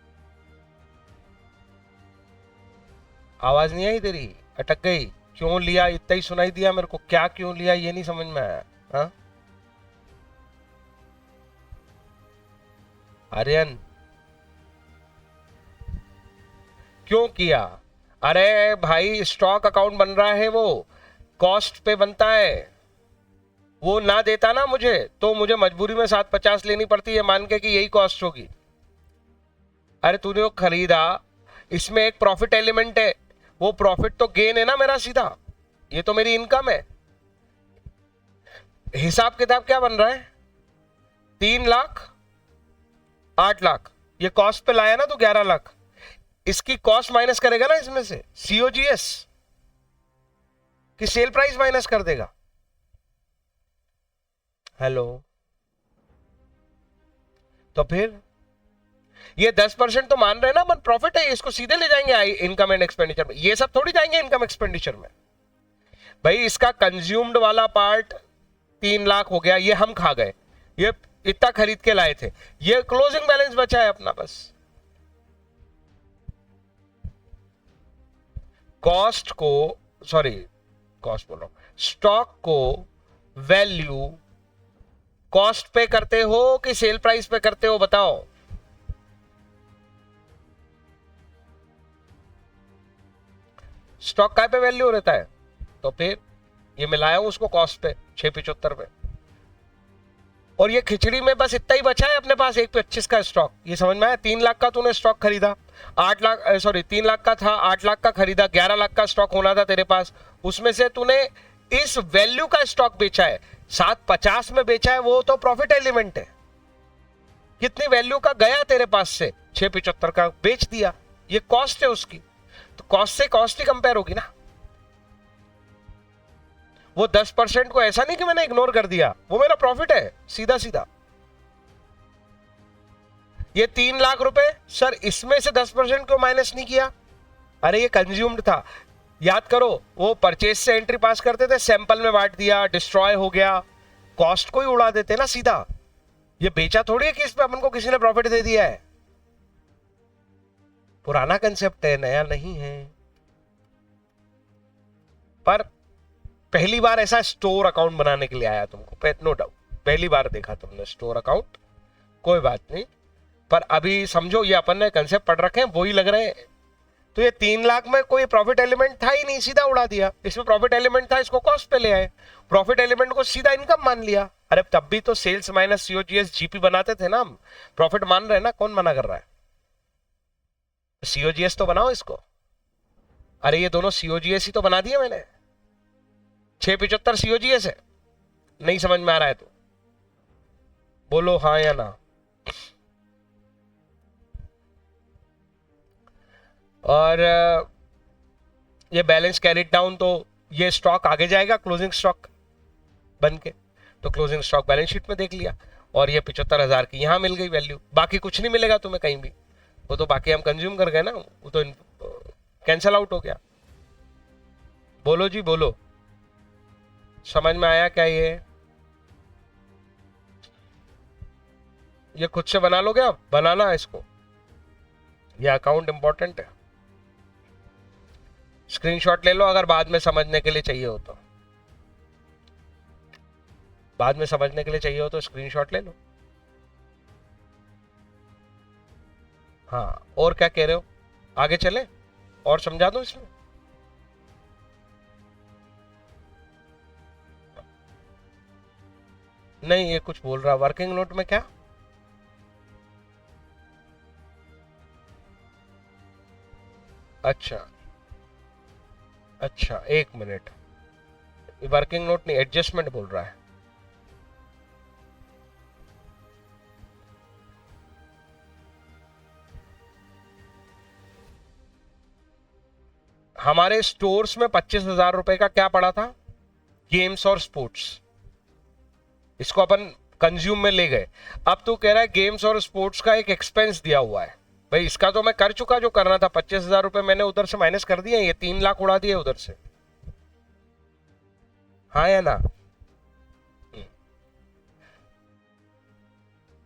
S1: आवाज नहीं आई तेरी, अटक गई। क्यों लिया? इतना ही सुनाई दिया मेरे को, क्या क्यों लिया ये नहीं समझ में आया। हाँ आर्यन, क्यों किया? अरे भाई स्टॉक अकाउंट बन रहा है, वो कॉस्ट पे बनता है। वो ना देता ना मुझे तो मुझे मजबूरी में 750 लेनी पड़ती है मान के कि यही कॉस्ट होगी। अरे तूने वो खरीदा, इसमें एक प्रॉफिट एलिमेंट है, वो प्रॉफिट तो गेन है ना मेरा सीधा, ये तो मेरी इनकम है। हिसाब किताब क्या बन रहा है? 3 लाख 8 लाख, ये कॉस्ट पे लाया ना तो 11 लाख। इसकी कॉस्ट माइनस करेगा ना इसमें से, सीओजीएस की सेल प्राइस माइनस कर देगा। हेलो, तो फिर ये 10% तो मान रहे हैं ना अपन प्रॉफिट है, इसको सीधे ले जाएंगे इनकम एंड एक्सपेंडिचर में, ये सब थोड़ी जाएंगे इनकम एक्सपेंडिचर में। भाई इसका कंज्यूम्ड वाला पार्ट 3 लाख हो गया, ये हम खा गए, ये इतना खरीद के लाए थे, ये क्लोजिंग बैलेंस बचा है अपना बस। कॉस्ट को, सॉरी कॉस्ट बोल रहा हूं, स्टॉक को वैल्यू कॉस्ट पे करते हो कि सेल प्राइस पे करते हो बताओ? स्टॉक का पे वैल्यू रहता है, तो फिर ये मिलाया हूं उसको कॉस्ट पे 675 पे, और ये खिचड़ी में बस इतना ही बचा है अपने पास 125 का स्टॉक। ये समझ में आया? 3 लाख का तूने स्टॉक खरीदा, 8 लाख सॉरी 3 लाख का था, 8 लाख का खरीदा, 11 लाख का स्टॉक होना था तेरे पास, उसमें से तूने इस वैल्यू का स्टॉक बेचा है, 750 में बेचा है, वो तो प्रॉफिट एलिमेंट है। कितनी वैल्यू का गया तेरे पास से? 675 का बेच दिया, ये कॉस्ट है उसकी, तो कॉस्ट से कॉस्ट ही कंपेयर होगी ना। वो 10% को ऐसा नहीं कि मैंने इग्नोर कर दिया, वो मेरा प्रॉफिट है सीधा सीधा। ये 3 लाख रुपए सर, इसमें से 10% को माइनस नहीं किया? अरे ये कंज्यूम्ड था, याद करो वो परचेज से एंट्री पास करते थे, सैंपल में बांट दिया, डिस्ट्रॉय हो गया, कॉस्ट को ही उड़ा देते ना सीधा। ये बेचा थोड़ी है कि इस पे अपन को किसी ने प्रॉफिट दे दिया है। पुराना कंसेप्ट है, नया नहीं है। पर पहली बार ऐसा स्टोर अकाउंट बनाने के लिए आया तुमको, नो डाउट पहली बार देखा तुमने स्टोर अकाउंट, कोई बात नहीं। पर अभी समझो ये अपन ने कंसेप्ट पढ़ रखे हैं, वही लग रहे हैं। तो ये 3 लाख में कोई प्रॉफिट एलिमेंट था ही नहीं, सीधा उड़ा दिया। इसमें प्रॉफिट एलिमेंट था, इसको कॉस्ट पे ले आए, प्रॉफिट एलिमेंट को सीधा इनकम मान लिया। अरे तब भी तो सेल्स माइनस सीओजीएस जीपी बनाते थे ना हम, प्रॉफिट मान रहे हैं ना, कौन मना कर रहा है? सीओजीएस तो बनाओ इसको। अरे ये दोनों सीओजीएस ही तो बना दिए मैंने, 675 सीओजीएस है। नहीं समझ में आ रहा है तो बोलो हाँ या ना। और ये बैलेंस कैरिड डाउन, तो ये स्टॉक आगे जाएगा क्लोजिंग स्टॉक बन के, तो क्लोजिंग स्टॉक बैलेंस शीट में देख लिया, और ये 75,000 की यहां मिल गई वैल्यू। बाकी कुछ नहीं मिलेगा तुम्हें कहीं भी, वो तो बाकी हम कंज्यूम कर गए ना, वो तो कैंसल आउट हो गया। बोलो जी बोलो, समझ में आया क्या? ये खुद से बना लोगे आप, बनाना है इसको, ये अकाउंट इंपॉर्टेंट है। स्क्रीनशॉट ले लो अगर बाद में समझने के लिए चाहिए हो तो, बाद में समझने के लिए चाहिए हो तो स्क्रीनशॉट ले लो। हाँ और क्या कह रहे हो, आगे चले और समझा दो इसमें? नहीं ये कुछ बोल रहा वर्किंग नोट में क्या? अच्छा अच्छा, 1 मिनट, वर्किंग नोट नहीं एडजस्टमेंट बोल रहा है। हमारे स्टोर्स में 25,000 रुपए का क्या पड़ा था? गेम्स और स्पोर्ट्स, इसको अपन कंज्यूम में ले गए। अब तू कह रहा है गेम्स और स्पोर्ट्स का एक एक्सपेंस दिया हुआ है। भाई इसका तो मैं कर चुका, जो करना था 25,000 रुपए मैंने उधर से माइनस कर दिए, ये 3 लाख उड़ा दिए उधर से, हाँ या ना।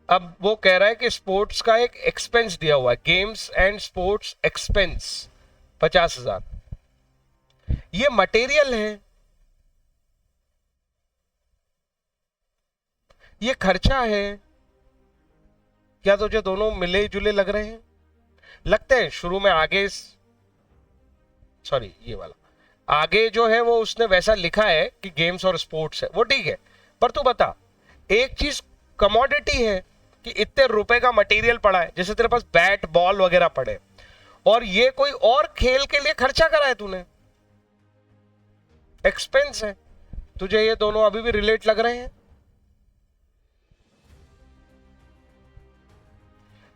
S1: अब वो कह रहा है कि स्पोर्ट्स का एक एक्सपेंस दिया हुआ है, गेम्स एंड स्पोर्ट्स एक्सपेंस 50,000, ये मटेरियल है, ये खर्चा है। क्या तुझे दोनों मिले जुले लग रहे हैं? लगते हैं शुरू में, आगे सॉरी ये वाला आगे जो है वो उसने वैसा लिखा है कि गेम्स और स्पोर्ट्स है, वो ठीक है। पर तू बता, एक चीज कमोडिटी है कि इतने रुपए का मटेरियल पड़ा है, जैसे तेरे पास बैट बॉल वगैरह पड़े, और ये कोई और खेल के लिए खर्चा करा है तूने, एक्सपेंस है। तुझे ये दोनों अभी भी रिलेट लग रहे हैं?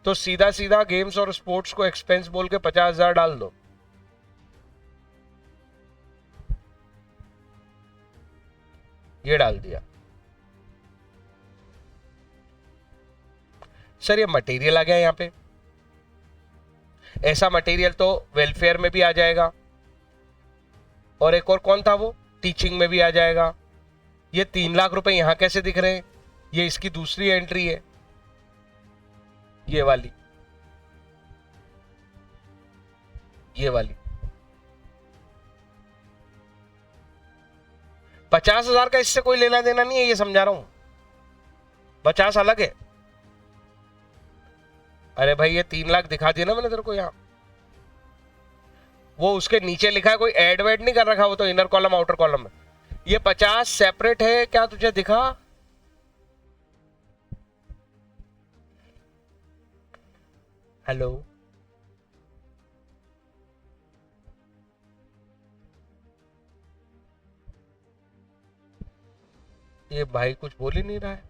S1: तो सीधा सीधा गेम्स और स्पोर्ट्स को एक्सपेंस बोल के 50,000 डाल दो। ये डाल दिया। सर ये मटेरियल आ गया यहां पे, ऐसा मटेरियल तो वेलफेयर में भी आ जाएगा, और एक और कौन था वो, टीचिंग में भी आ जाएगा। ये 3 लाख रुपए यहां कैसे दिख रहे हैं? ये इसकी दूसरी एंट्री है, ये वाली, ये वाली। 50,000 का इससे कोई लेना देना नहीं है, ये समझा रहा हूं। 50 अलग है। अरे भाई ये 3 लाख दिखा दिया ना मैंने तेरे को यहां, वो उसके नीचे लिखा है, कोई एड वेड नहीं कर रखा, वो तो इनर कॉलम आउटर कॉलम में। ये 50 सेपरेट है, क्या तुझे दिखा? हेलो, ये भाई कुछ बोल ही नहीं रहा है।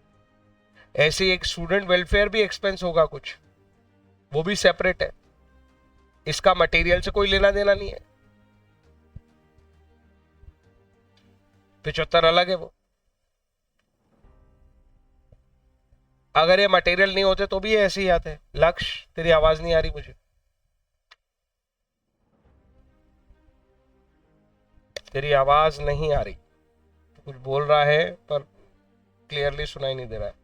S1: ऐसे एक स्टूडेंट वेलफेयर भी एक्सपेंस होगा कुछ, वो भी सेपरेट है, इसका मटेरियल से कोई लेना देना नहीं है। 75 अलग है वो। अगर ये मटेरियल नहीं होते तो भी ये ऐसे ही आते। लक्ष्य तेरी आवाज नहीं आ रही मुझे, तेरी आवाज नहीं आ रही, तो कुछ बोल रहा है पर क्लियरली सुनाई नहीं दे रहा है।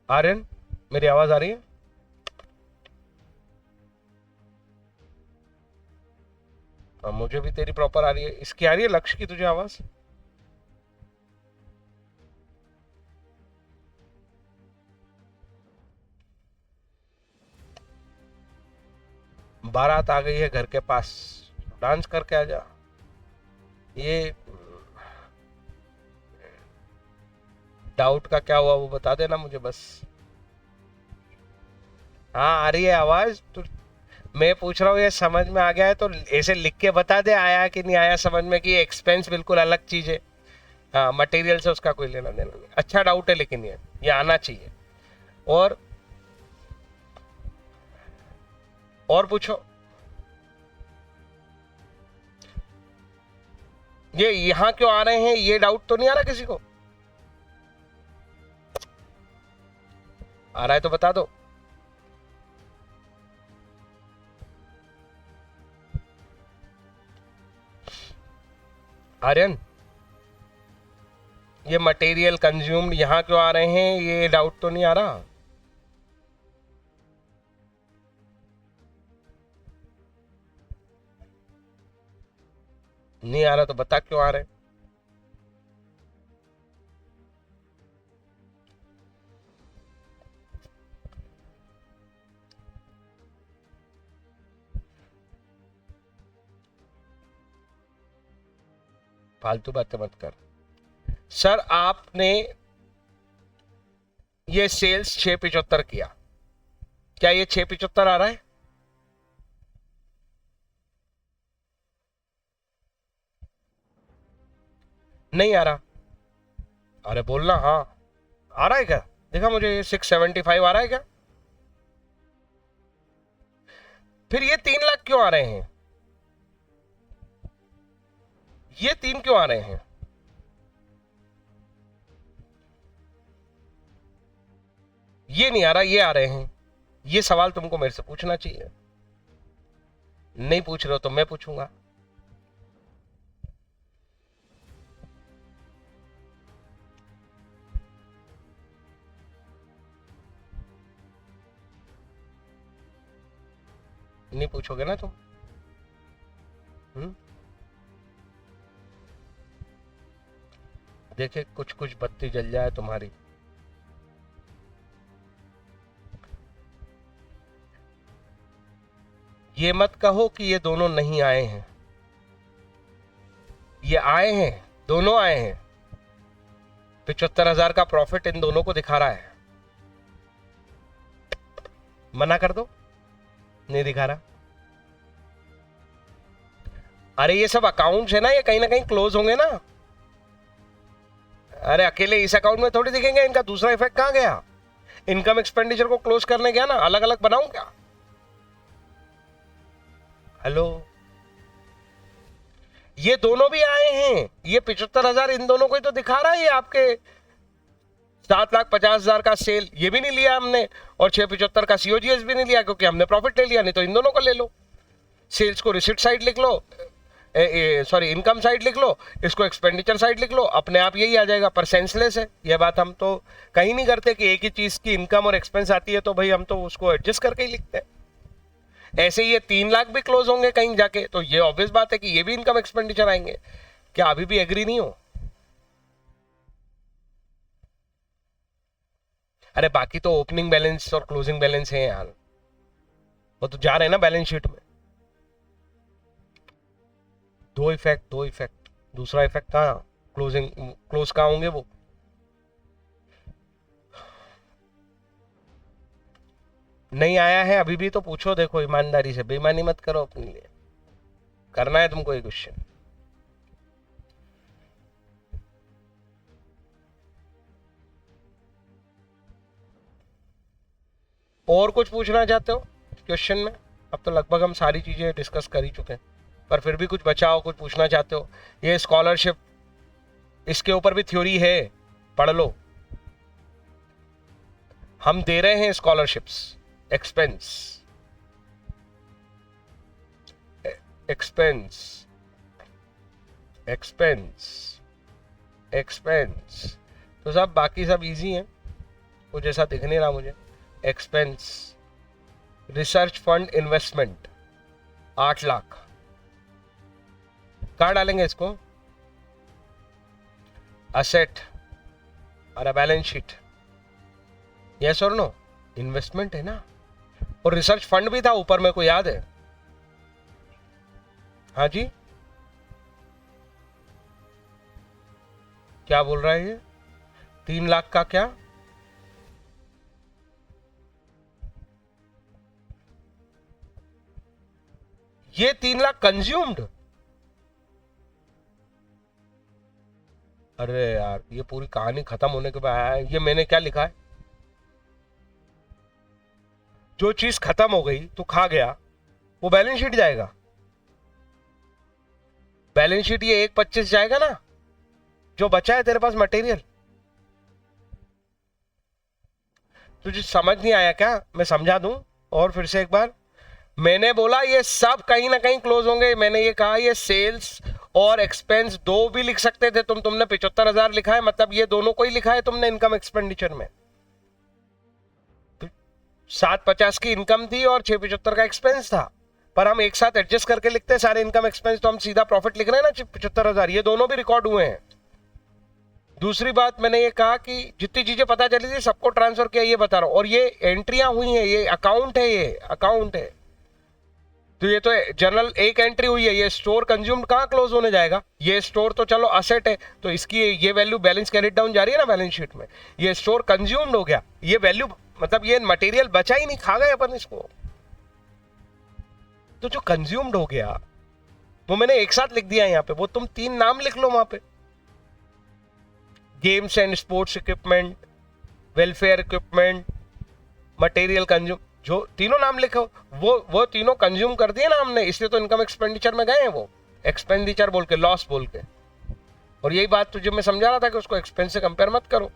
S1: आर्यन मेरी आवाज आ रही है? मुझे भी तेरी प्रॉपर आ रही है। इसकी आ रही है लक्ष्य की तुझे आवाज? बारात आ गई है घर के पास, डांस करके आ जा। ये डाउट का क्या हुआ वो बता देना मुझे बस। हाँ आ रही है आवाज तो, मैं पूछ रहा हूँ ये समझ में आ गया है तो ऐसे लिख के बता दे, आया कि नहीं आया समझ में, कि एक्सपेंस बिल्कुल अलग चीज है। हाँ मटेरियल से उसका कोई लेना देना नहीं। अच्छा डाउट है लेकिन ये आना चाहिए। और पूछो। ये यहां क्यों आ रहे हैं, ये डाउट तो नहीं आ रहा किसी को? आ रहा है तो बता दो। आर्यन ये मटेरियल कंज्यूम्ड यहां क्यों आ रहे हैं, ये डाउट तो नहीं आ रहा? नहीं आ रहा तो बता क्यों आ रहे हैं। फालतू बातें मत कर। सर आपने ये सेल्स 675 किया, क्या ये 675 आ रहा है? नहीं आ रहा? अरे बोलना हाँ आ रहा है क्या, देखा मुझे ये 675 आ रहा है क्या? फिर ये 3 लाख क्यों आ रहे हैं? ये 3 क्यों आ रहे हैं? ये नहीं आ रहा, ये आ रहे हैं। ये सवाल तुमको मेरे से पूछना चाहिए। नहीं पूछ रहे हो तो मैं पूछूंगा। नहीं पूछोगे ना तुम? देखे कुछ कुछ बत्ती जल जाए तुम्हारी। ये मत कहो कि ये दोनों नहीं आए हैं, ये आए हैं, दोनों आए हैं। 75,000 का प्रॉफिट इन दोनों को दिखा रहा है। मना कर दो, नहीं दिखा रहा। अरे ये सब अकाउंट्स है ना, ये कहीं ना कहीं क्लोज होंगे ना। अरे अकेले इस अकाउंट में थोड़ी दिखेंगे, इनका दूसरा इफेक्ट कहां गया? इनकम एक्सपेंडिचर को क्लोज करने गया ना, अलग अलग बनाऊं क्या? हेलो, ये दोनों भी आए हैं। ये 75,000 इन दोनों को ही तो दिखा रहा है। ये आपके 7,50,000 का सेल ये भी नहीं लिया हमने, और 675 का सीओजीएस भी नहीं लिया, क्योंकि हमने प्रॉफिट ले लिया। नहीं तो इन दोनों को ले लो। सेल्स को रिसिप्ट साइड लिख लो, सॉरी इनकम साइड लिख लो, इसको एक्सपेंडिचर साइड लिख लो, अपने आप यही आ जाएगा। पर सेंसलेस है ये बात। हम तो कहीं नहीं करते कि एक ही चीज की इनकम और एक्सपेंस आती है तो भाई हम तो उसको एडजस्ट करके ही लिखते हैं। ऐसे ये 3 लाख भी क्लोज होंगे कहीं जाके, तो ये ऑब्वियस बात है कि ये भी इनकम एक्सपेंडिचर आएंगे। क्या अभी भी एग्री नहीं हो? अरे बाकी तो ओपनिंग बैलेंस और क्लोजिंग बैलेंस है यार, वो तो जा रहे हैं ना बैलेंस शीट में। दो इफेक्ट। दूसरा इफेक्ट कहाँ? क्लोज कहाँ होंगे वो? नहीं आया है अभी भी तो पूछो। देखो ईमानदारी से, बेईमानी मत करो अपने लिए। करना है तुमको ये क्वेश्चन। और कुछ पूछना चाहते हो क्वेश्चन में? अब तो लगभग हम सारी चीजें डिस्कस कर ही चुके हैं, पर फिर भी कुछ बचा हो, कुछ पूछना चाहते हो? ये स्कॉलरशिप, इसके ऊपर भी थ्योरी है, पढ़ लो। हम दे रहे हैं scholarships. Expense expense expense expense तो सब बाकी सब इजी है, कुछ ऐसा दिख नहीं रहा मुझे। Expense, research fund investment 8 lakh. कहाँ डालेंगे इसको? असेट और बैलेंस शीट। यस और नो? इन्वेस्टमेंट है ना, और रिसर्च फंड भी था ऊपर, में को याद है? हाँ जी, क्या बोल रहा है ये? 3 लाख का क्या? ये 3 लाख कंज्यूम्ड? अरे यार, ये पूरी कहानी खत्म होने के बाद आया है। ये मैंने क्या लिखा है? जो चीज खत्म हो गई तो खा गया, वो बैलेंस शीट जाएगा। बैलेंस शीट ये 1/25 जाएगा ना, जो बचा है तेरे पास मटेरियल। तुझे समझ नहीं आया क्या? मैं समझा दूं और फिर से एक बार। मैंने बोला ये सब कहीं ना कहीं क्लोज होंगे। मैंने ये कहा ये सेल्स और एक्सपेंस दो भी लिख सकते थे तुमने 75,000 लिखा है, मतलब ये दोनों को ही लिखा है तुमने इनकम एक्सपेंडिचर में। 750 की इनकम थी और 675 का एक्सपेंस था, पर हम एक साथ एडजस्ट करके लिखते हैं सारे इनकम एक्सपेंस, तो हम सीधा प्रॉफिट लिख रहे हैं ना 75,000। ये दोनों भी रिकॉर्ड हुए हैं। दूसरी बात मैंने ये कहा कि जितनी चीजें पता चली थी सबको ट्रांसफर किया, ये बता रहा हूं। और ये एंट्रियां हुई हैं, ये अकाउंट है, ये अकाउंट है। तो ये तो जनरल एक एंट्री हुई है। ये स्टोर कंज्यूम्ड कहाँ क्लोज होने जाएगा? ये स्टोर तो चलो असेट है, तो इसकी ये वैल्यू बैलेंस कैरिड डाउन जा रही है ना बैलेंस शीट में। ये स्टोर कंज्यूम्ड हो गया, ये वैल्यू मतलब ये मटेरियल बचा ही नहीं, खा गए अपन इसको। तो जो कंज्यूम्ड हो गया वो मैंने एक साथ लिख दिया यहाँ पे। वो तुम 3 नाम लिख लो वहां पे, games and sports equipment, welfare equipment, material consume, जो तीनों नाम लिखो वो तीनों कंज्यूम कर दिए ना हमने, इसलिए तो इनकम एक्सपेंडिचर में गए हैं वो। एक्सपेंडिचर बोल के, लॉस बोल के। और यही बात तुझे मैं समझा रहा था कि उसको एक्सपेंस से कंपेयर मत करो,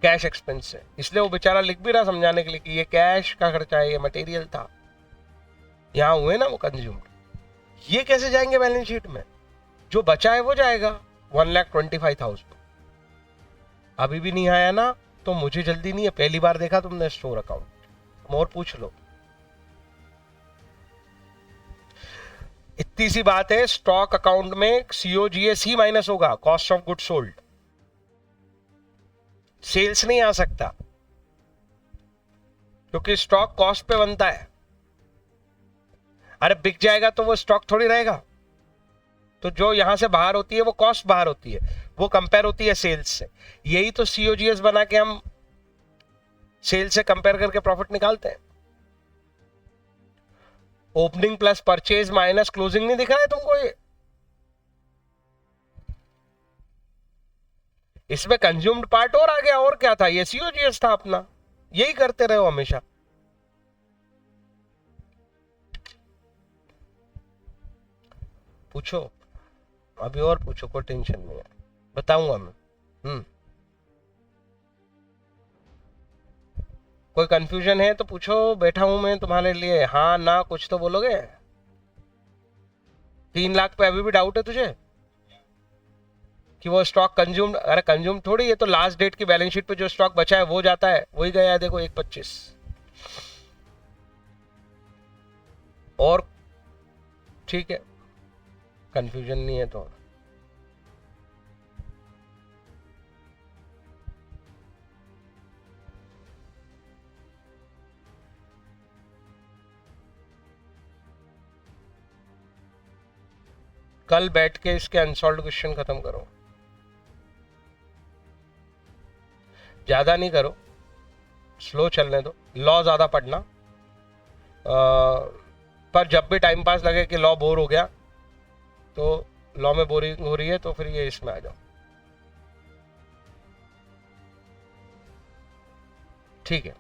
S1: कैश एक्सपेंस से। इसलिए वो बेचारा लिख भी रहा समझाने के लिए कि ये कैश का खर्चा है, ये मटेरियल था, यहां हुए ना वो कंज्यूम्ड। ये कैसे जाएंगे बैलेंस शीट में? जो बचा है वो जाएगा 1,25,000। अभी भी नहीं आया ना, तो मुझे जल्दी नहीं है, पहली बार देखा तुमने स्टोर अकाउंट, तुम और पूछ लो। इतनी सी बात है, स्टॉक अकाउंट में सीओजीएस ही माइनस होगा, cost of good sold. Sales नहीं आ सकता, क्योंकि स्टॉक कॉस्ट पे बनता है। अरे बिक जाएगा तो वो स्टॉक थोड़ी रहेगा। तो जो यहां से बाहर होती है वो कॉस्ट बाहर होती है, वो कंपेयर होती है सेल्स से। यही तो सीओजीएस बना के हम सेल्स से कंपेयर करके प्रॉफिट निकालते हैं। Opening plus purchase minus closing नहीं दिख रहा है तुमको? ये इसमें कंज्यूम्ड पार्ट और आ गया, और क्या था? ये सीओजीएस था अपना। यही करते रहो हमेशा। पूछो, अभी और पूछो, कोई टेंशन नहीं है, बताऊंगा मैं। कोई कंफ्यूजन है तो पूछो, बैठा हूं मैं तुम्हारे लिए। हाँ ना कुछ तो बोलोगे। 3 लाख पे अभी भी डाउट है तुझे कि वो स्टॉक कंज्यूम? अरे कंज्यूम थोड़ी, ये तो लास्ट डेट की बैलेंस शीट पे जो स्टॉक बचा है वो जाता है, वही गया है, देखो 1,25। और ठीक है, कंफ्यूजन नहीं है तो। कल बैठ के इसके अनसॉल्व क्वेश्चन खत्म करो, ज्यादा नहीं करो, स्लो चलने दो। लॉ ज्यादा पढ़ना, पर जब भी टाइम पास लगे कि लॉ बोर हो गया, तो लॉ में बोरिंग हो रही है, तो फिर ये इसमें आ जाओ। ठीक है।